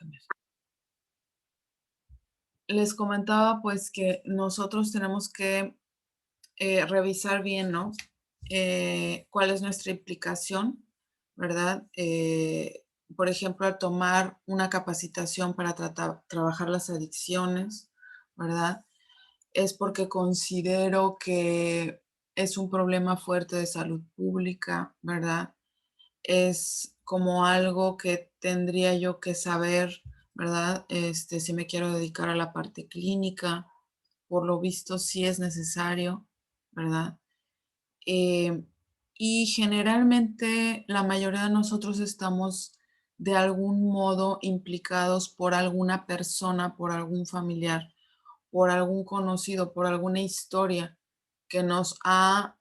cambiar. Les comentaba pues que nosotros tenemos que revisar bien, ¿no? Cuál es nuestra implicación, ¿verdad? Por ejemplo, al tomar una capacitación para trabajar las adicciones, ¿verdad? Es porque considero que es un problema fuerte de salud pública, ¿verdad? Es como algo que tendría yo que saber, ¿verdad? Si me quiero dedicar a la parte clínica, por lo visto sí es necesario, ¿verdad? Eh, y generalmente la mayoría de nosotros estamos de algún modo implicados por alguna persona, por algún familiar, por algún conocido, por alguna historia que nos ha,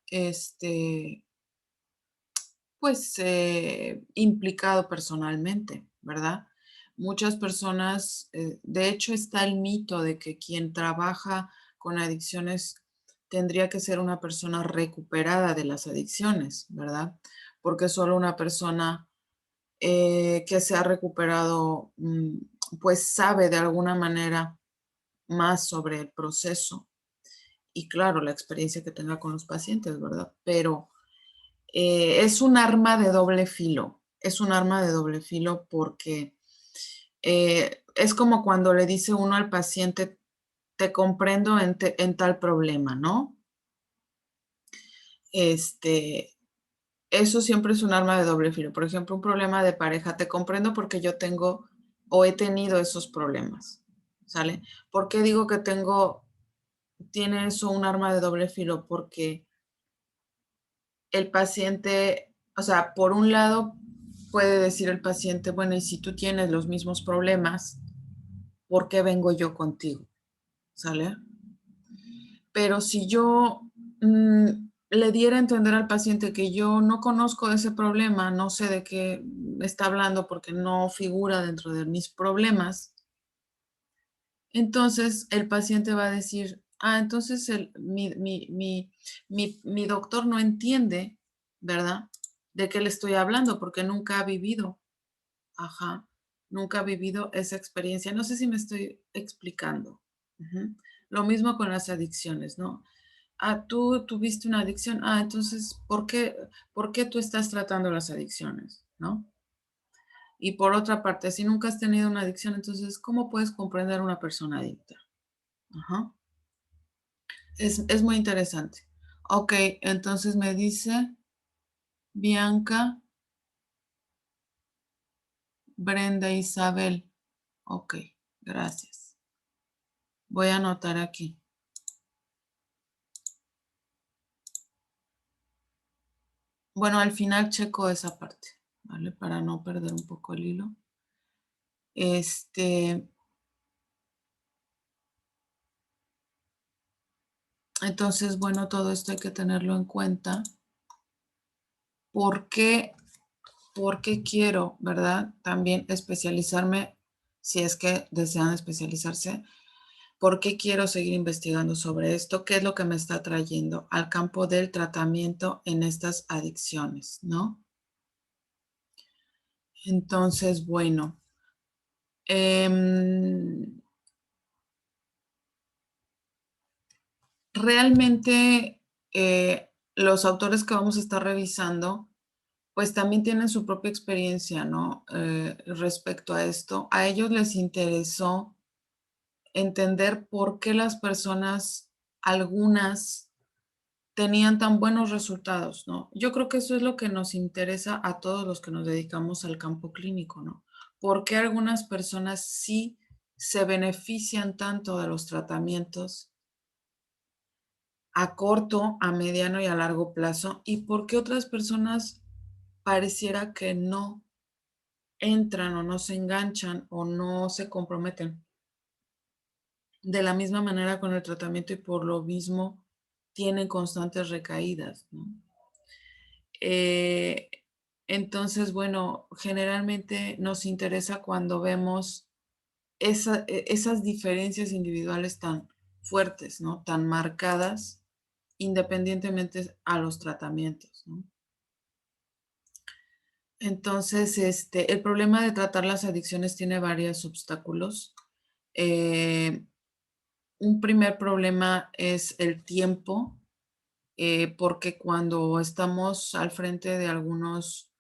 pues, implicado personalmente, ¿verdad? Muchas personas, de hecho, está el mito de que quien trabaja con adicciones tendría que ser una persona recuperada de las adicciones, ¿verdad? Porque solo una persona que se ha recuperado, pues sabe de alguna manera más sobre el proceso y claro, la experiencia que tenga con los pacientes, ¿verdad? Pero es un arma de doble filo, es un arma de doble filo porque es como cuando le dice uno al paciente, te comprendo en tal problema, ¿no? Este, Eso siempre es un arma de doble filo. Por ejemplo, un problema de pareja, te comprendo porque yo tengo o he tenido esos problemas, ¿sale? ¿Por qué digo que tiene eso un arma de doble filo? Porque el paciente, o sea, por un lado puede decir el paciente, bueno, y si tú tienes los mismos problemas, ¿por qué vengo yo contigo? ¿Sale? Pero si yo le diera a entender al paciente que yo no conozco ese problema, no sé de qué está hablando porque no figura dentro de mis problemas, entonces el paciente va a decir, entonces mi doctor no entiende, ¿verdad? De qué le estoy hablando porque nunca ha vivido, ajá, nunca ha vivido esa experiencia. No sé si me estoy explicando. Ujú. Lo mismo con las adicciones, ¿no? Tú tuviste una adicción. Entonces, por qué tú estás tratando las adicciones, ¿no? Y por otra parte, si nunca has tenido una adicción, entonces, ¿cómo puedes comprender a una persona adicta? Ajá. Es muy interesante. Ok, entonces me dice Bianca, Brenda, Isabel. Ok, gracias. Voy a anotar aquí. Bueno, al final checo esa parte, ¿vale? Para no perder un poco el hilo. Entonces, bueno, todo esto hay que tenerlo en cuenta. ¿Por qué, por qué quiero, verdad? También especializarme, si es que desean especializarse. ¿Por qué quiero seguir investigando sobre esto? ¿Qué es lo que me está trayendo al campo del tratamiento en estas adicciones, no? Entonces, bueno, realmente los autores que vamos a estar revisando pues también tienen su propia experiencia, ¿no? Respecto a esto. A ellos les interesó entender por qué las personas, algunas, tenían tan buenos resultados, ¿no? Yo creo que eso es lo que nos interesa a todos los que nos dedicamos al campo clínico, ¿no? ¿Por qué algunas personas sí se benefician tanto de los tratamientos a corto, a mediano y a largo plazo? ¿Y por qué otras personas pareciera que no entran o no se enganchan o no se comprometen de la misma manera con el tratamiento y por lo mismo tienen constantes recaídas, ¿no? Eh, entonces, bueno, generalmente nos interesa cuando vemos esas diferencias individuales tan fuertes, ¿no? Tan marcadas independientemente a los tratamientos, ¿no? Entonces, el problema de tratar las adicciones tiene varios obstáculos. Eh, un primer problema es el tiempo, porque cuando estamos al frente de algunos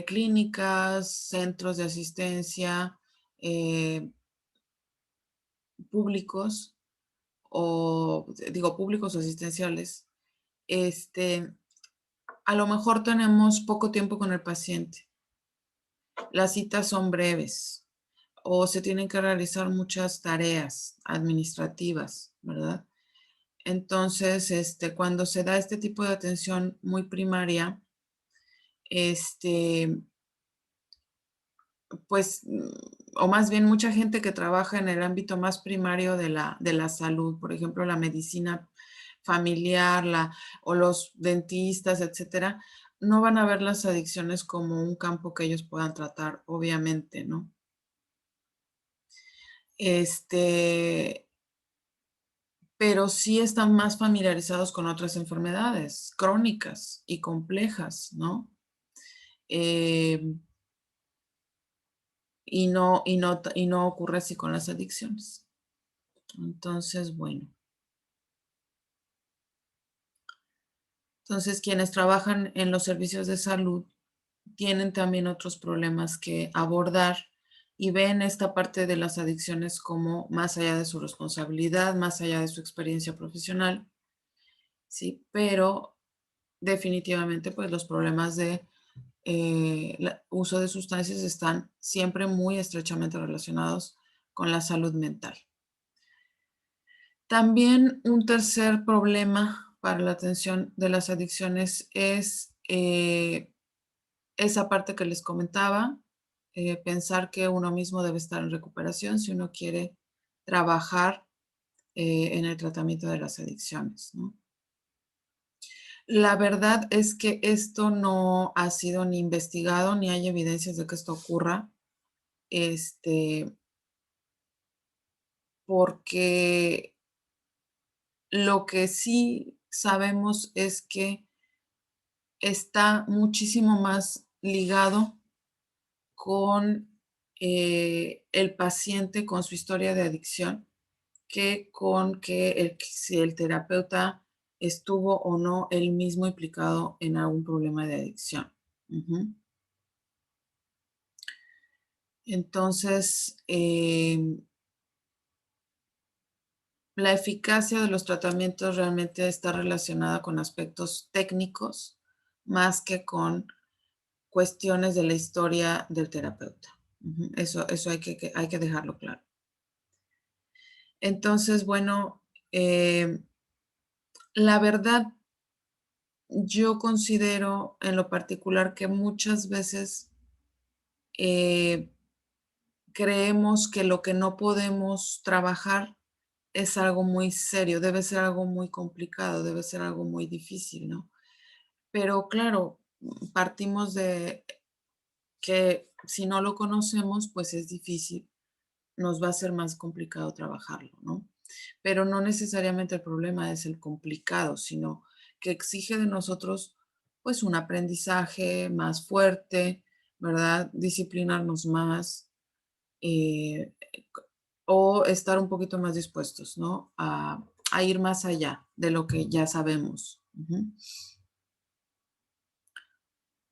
clínicas, centros de asistencia eh, públicos, o digo públicos o asistenciales, este, a lo mejor tenemos poco tiempo con el paciente. Las citas son breves o se tienen que realizar muchas tareas administrativas, ¿verdad? Entonces, cuando se da este tipo de atención muy primaria, este, pues, o más bien mucha gente que trabaja en el ámbito más primario de la salud, por ejemplo, la medicina familiar, o los dentistas, etcétera, no van a ver las adicciones como un campo que ellos puedan tratar, obviamente, ¿no? Este, pero sí están más familiarizados con otras enfermedades crónicas y complejas, ¿no? Em, y no ocurre así con las adicciones. Entonces, bueno. Entonces, quienes trabajan en los servicios de salud tienen también otros problemas que abordar y ven esta parte de las adicciones como más allá de su responsabilidad, más allá de su experiencia profesional, ¿sí? Pero definitivamente, pues los problemas de uso de sustancias están siempre muy estrechamente relacionados con la salud mental. También un tercer problema para la atención de las adicciones es esa parte que les comentaba, pensar que uno mismo debe estar en recuperación si uno quiere trabajar en el tratamiento de las adicciones, ¿no? La verdad es que esto no ha sido ni investigado, ni hay evidencias de que esto ocurra, este, porque lo que sí sabemos es que está muchísimo más ligado con el paciente, con su historia de adicción, que con que si el terapeuta estuvo o no él mismo implicado en algún problema de adicción. Ujú. Entonces, la eficacia de los tratamientos realmente está relacionada con aspectos técnicos más que con cuestiones de la historia del terapeuta. Ujú. Eso hay que dejarlo claro. Entonces, bueno, la verdad, yo considero en lo particular que muchas veces eh, creemos que lo que no podemos trabajar es algo muy serio, debe ser algo muy complicado, debe ser algo muy difícil, ¿no? Pero claro, partimos de que si no lo conocemos, pues es difícil, nos va a ser más complicado trabajarlo, ¿no? Pero no necesariamente el problema es el complicado, sino que exige de nosotros pues un aprendizaje más fuerte, ¿verdad? Disciplinarnos más eh, o estar un poquito más dispuestos, ¿no? A ir más allá de lo que ya sabemos. Ujú.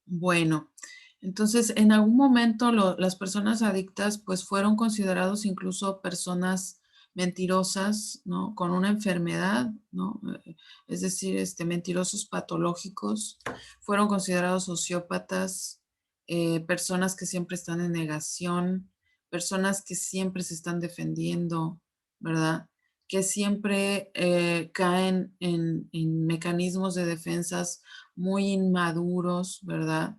Bueno, entonces en algún momento las personas adictas pues fueron considerados incluso personas mentirosas, ¿no? Con una enfermedad, ¿no? Es decir, mentirosos patológicos, fueron considerados sociópatas, personas que siempre están en negación, personas que siempre se están defendiendo, ¿verdad? Que siempre caen en mecanismos de defensas muy inmaduros, ¿verdad?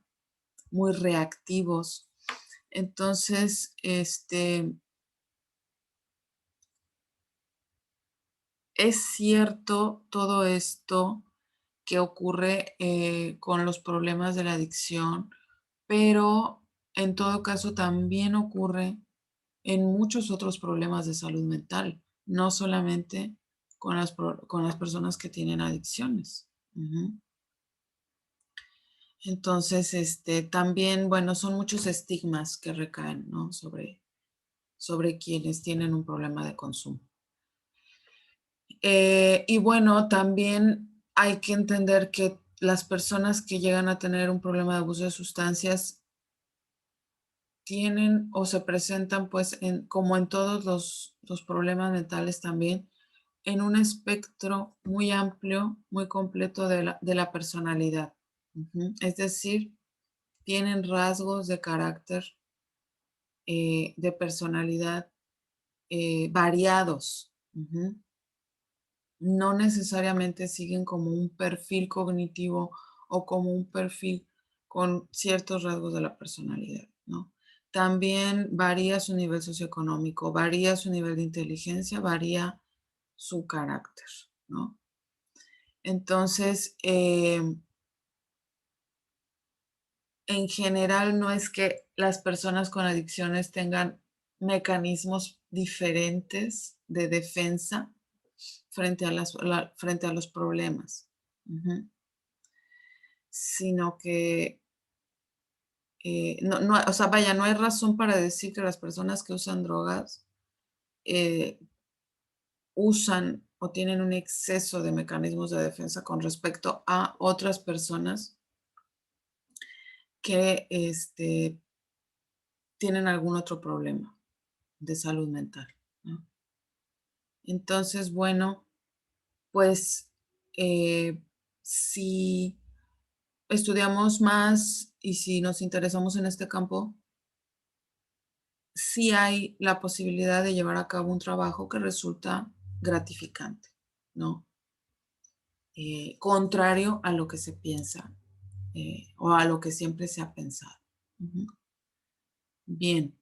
Muy reactivos. Entonces, es cierto todo esto que ocurre con los problemas de la adicción, pero en todo caso también ocurre en muchos otros problemas de salud mental, no solamente con con las personas que tienen adicciones. Ujú. Entonces, también, bueno, son muchos estigmas que recaen, ¿no? Sobre quienes tienen un problema de consumo. Y bueno, también hay que entender que las personas que llegan a tener un problema de abuso de sustancias tienen o se presentan, pues, como en todos los problemas mentales también, en un espectro muy amplio, muy completo de la personalidad. Ujú. Es decir, tienen rasgos de carácter, de personalidad, variados. Ujú. No necesariamente siguen como un perfil cognitivo o como un perfil con ciertos rasgos de la personalidad, ¿no? También varía su nivel socioeconómico, varía su nivel de inteligencia, varía su carácter, ¿no? Entonces, en general no es que las personas con adicciones tengan mecanismos diferentes de defensa frente a los problemas. Ujú. Sino que, no, o sea, vaya, no hay razón para decir que las personas que usan drogas, eh, usan o tienen un exceso de mecanismos de defensa con respecto a otras personas que, tienen algún otro problema de salud mental, ¿no? Entonces, bueno, pues, si estudiamos más y si nos interesamos en este campo, sí hay la posibilidad de llevar a cabo un trabajo que resulta gratificante, ¿no? Contrario a lo que se piensa, o a lo que siempre se ha pensado. Ujú. Bien,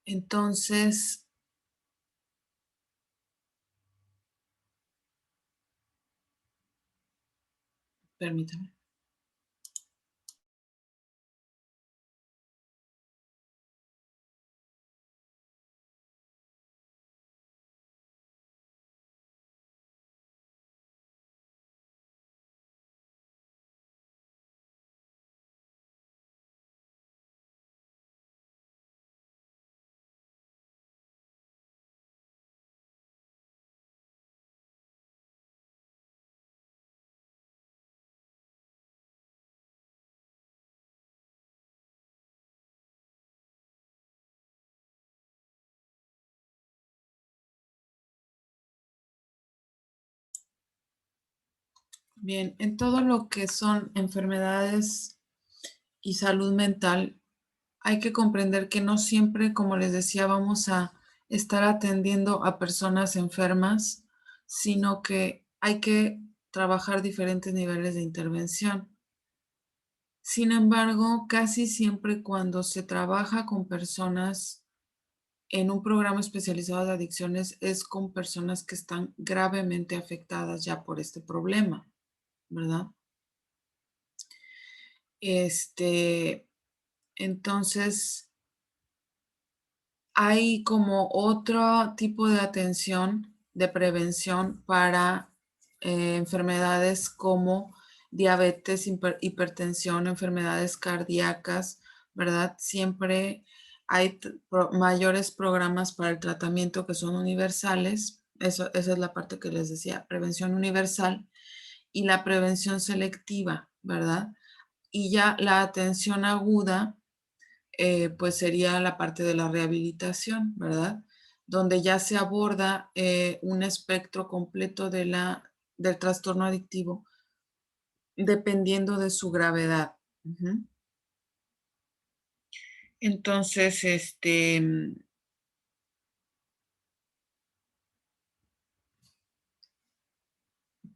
entonces, permítame. Bien, en todo lo que son enfermedades y salud mental, hay que comprender que no siempre, como les decía, vamos a estar atendiendo a personas enfermas, sino que hay que trabajar diferentes niveles de intervención. Sin embargo, casi siempre cuando se trabaja con personas en un programa especializado de adicciones es con personas que están gravemente afectadas ya por este problema, ¿verdad? Este, entonces, hay como otro tipo de atención de prevención para enfermedades como diabetes, hipertensión, enfermedades cardíacas, ¿verdad? Siempre hay mayores programas para el tratamiento que son universales. Esa es la parte que les decía, prevención universal y la prevención selectiva, ¿verdad? Y ya la atención aguda, pues sería la parte de la rehabilitación, ¿verdad? Donde ya se aborda un espectro completo del trastorno adictivo, dependiendo de su gravedad. Ujú. Entonces,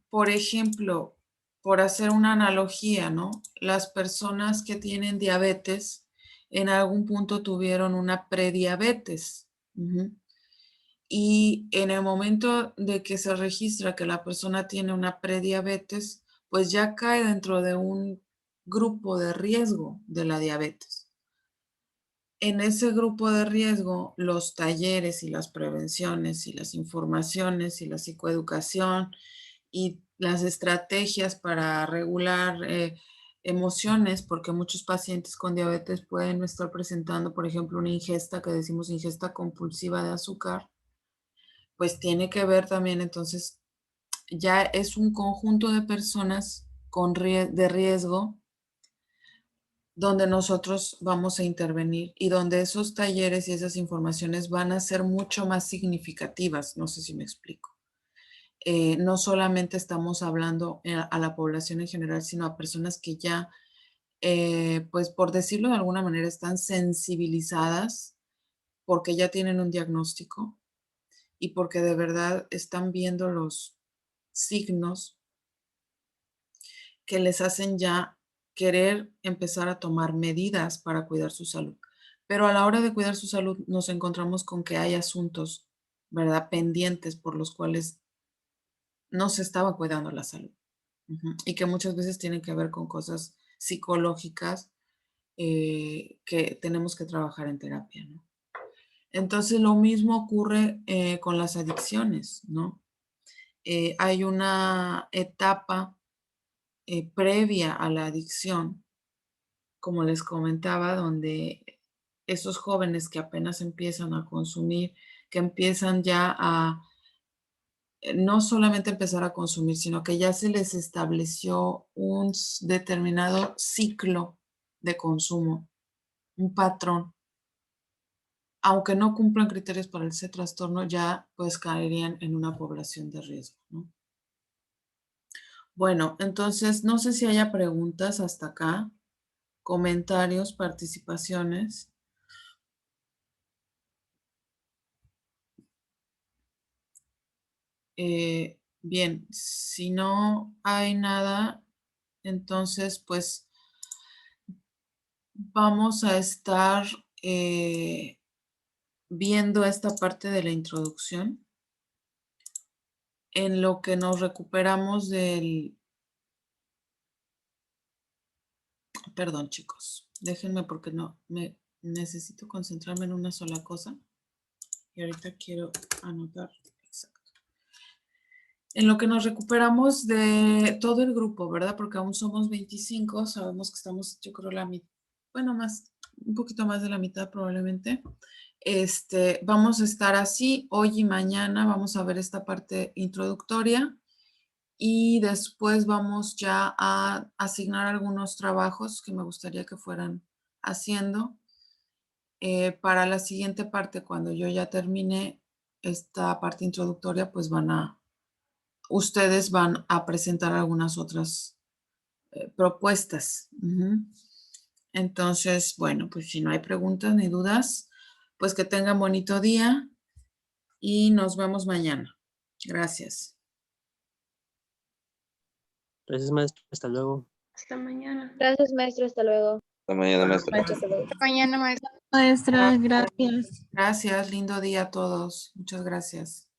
por ejemplo, por hacer una analogía, ¿no? Las personas que tienen diabetes en algún punto tuvieron una prediabetes. Ujú. Y en el momento de que se registra que la persona tiene una prediabetes, pues ya cae dentro de un grupo de riesgo de la diabetes. En ese grupo de riesgo, los talleres y las prevenciones y las informaciones y la psicoeducación y las estrategias para regular emociones, porque muchos pacientes con diabetes pueden estar presentando, por ejemplo, una ingesta que decimos ingesta compulsiva de azúcar, pues tiene que ver también, entonces, ya es un conjunto de personas de riesgo donde nosotros vamos a intervenir y donde esos talleres y esas informaciones van a ser mucho más significativas. No sé si me explico. No solamente estamos hablando a la población en general, sino a personas que ya, pues por decirlo de alguna manera, están sensibilizadas porque ya tienen un diagnóstico y porque de verdad están viendo los signos que les hacen ya querer empezar a tomar medidas para cuidar su salud. Pero a la hora de cuidar su salud nos encontramos con que hay asuntos, ¿verdad?, pendientes por los cuales no se estaba cuidando la salud. Y que muchas veces tienen que ver con cosas psicológicas que tenemos que trabajar en terapia, ¿no? Entonces, lo mismo ocurre con las adicciones, ¿no? Hay una etapa previa a la adicción, como les comentaba, donde esos jóvenes que apenas empiezan a consumir, que empiezan ya a no solamente empezar a consumir, sino que ya se les estableció un determinado ciclo de consumo, un patrón. Aunque no cumplan criterios para ese trastorno, ya pues caerían en una población de riesgo, ¿no? Bueno, entonces no sé si haya preguntas hasta acá, comentarios, participaciones. Bien, si no hay nada, entonces pues vamos a estar viendo esta parte de la introducción en lo que nos recuperamos del... Perdón, chicos, déjenme porque no me necesito concentrarme en una sola cosa y ahorita quiero anotar. Exacto. En lo que nos recuperamos de todo el grupo, ¿verdad? Porque aún somos 25, sabemos que estamos, yo creo, la mitad, bueno, más, un poquito más de la mitad probablemente. Vamos a estar así, hoy y mañana vamos a ver esta parte introductoria y después vamos ya a asignar algunos trabajos que me gustaría que fueran haciendo. Para la siguiente parte, cuando yo ya termine esta parte introductoria, pues ustedes van a presentar algunas otras propuestas. Entonces, bueno, pues si no hay preguntas ni dudas, pues que tengan bonito día y nos vemos mañana. Gracias. Gracias, maestro. Hasta luego. Hasta mañana. Gracias, maestro. Hasta luego. Hasta mañana, maestro. Hasta luego. Mañana, maestra. Maestra, gracias. Gracias, lindo día a todos. Muchas gracias.